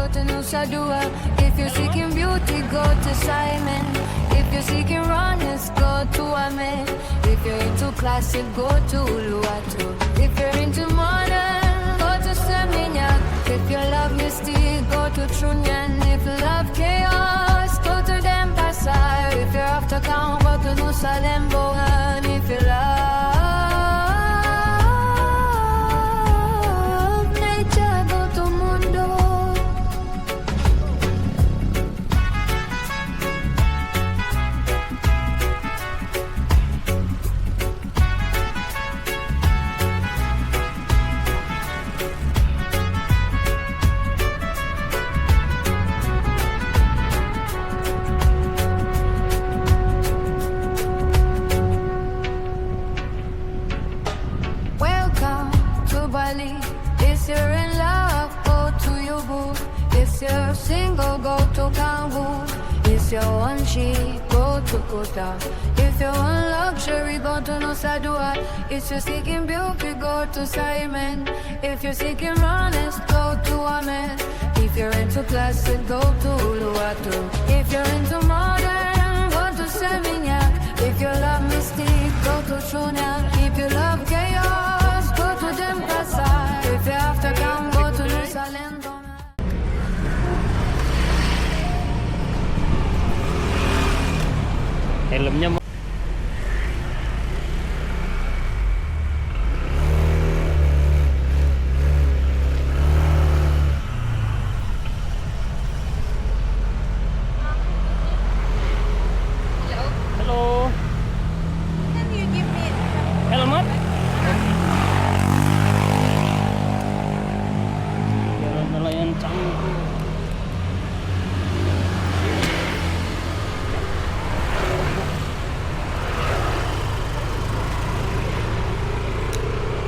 go to Nusa Dua. If you're seeking beauty, go to Simon. If you're seeking rawness, go to Amen. If you're into classic, go to Uluwatu. If you're into modern, go to Seminyak. If you love mystic, go to Trunyan. If you love chaos, go to Denpasar. If you're after count, go to Nusa Lembohan. If you love nature, go to Mundo. Welcome to Bali. If you're in love, go to Yubu. If you're single, go to Kangu. If you're on cheap, go to Kota. If you're on luxury, go to Nusa Dua. If you're seeking beauty, go to Simon. If you're seeking honest, go to Amen. If you're into classic, go to Uluwatu. If you're into modern, go to Seminyak. If you love mystic, go to Trunyan. If you love chaos, go to Denpasar. If you're after count, go to Nusa Lembongan. Helmnya halo. Can you give me Helmet. Jalan nelayan Canggu.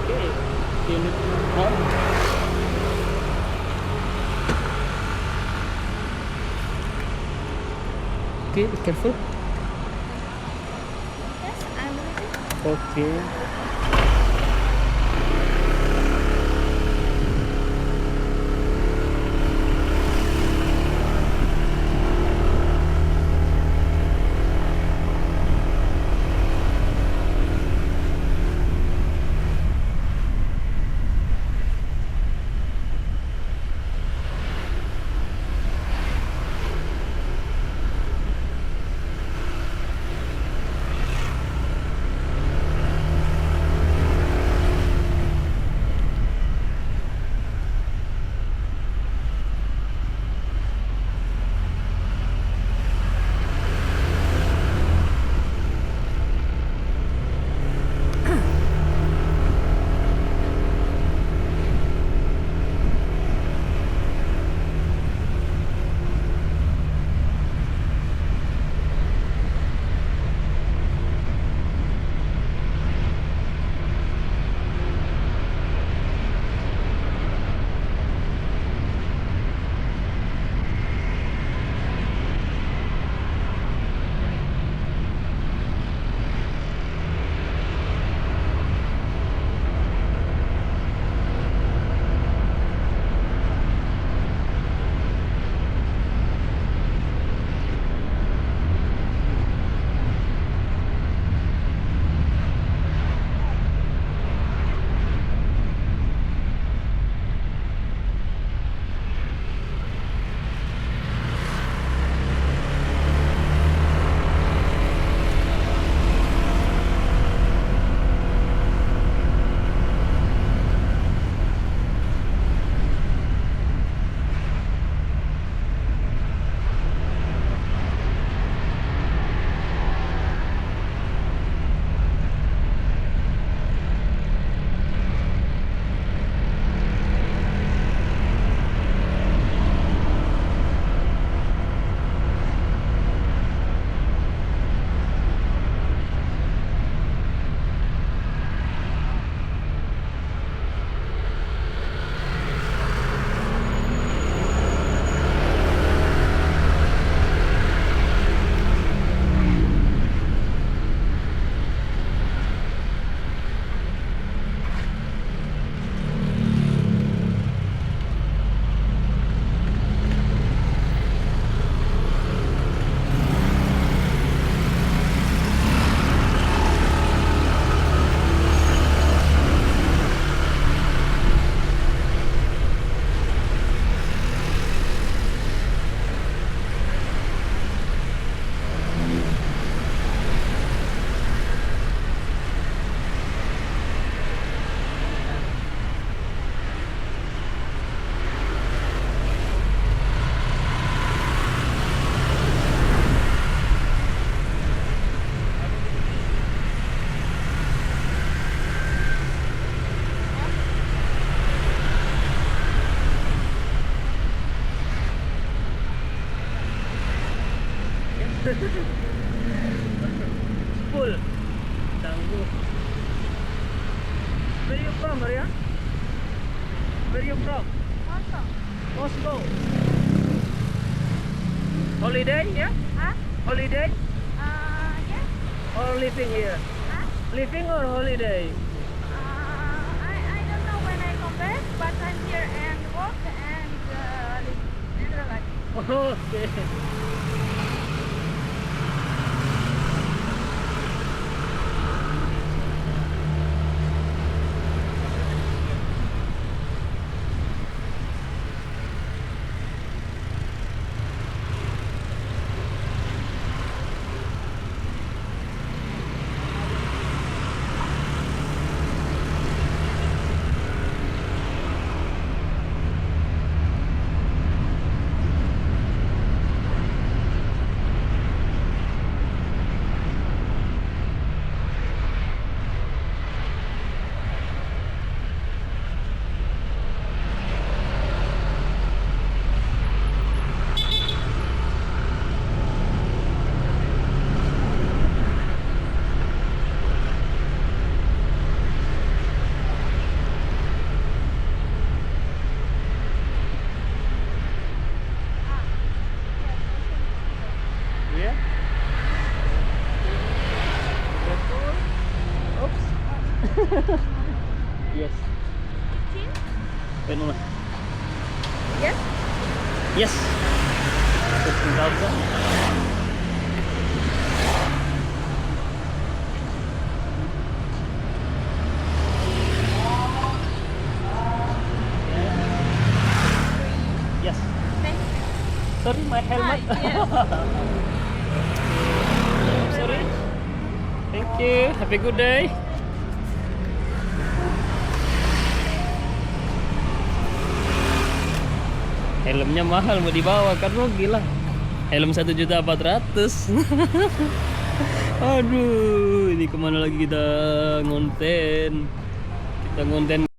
Oke, unit home. Oke, be careful. yes, I'm ready. Oke. Full. Canggu. Where you from, Maria? Where you from? Moscow. Moscow. Holiday, yeah? Huh? Holiday? Yes. Or living here? Huh? Living or holiday? I don't know when I come back, but I'm here and work and live in Netherlands. Okay. Yeah. Careful. Oops. Yes. 15? Pen mo. Yes. Yes. 15,000. Yes. Thank you. Sorry, my helmet. Yes. Sorry. Thank you. Have a good day. Helmnya mahal mau dibawa kan lo gila. Helm 1.400.000. Aduh, ini kemana lagi kita ngonten? Kita ngonten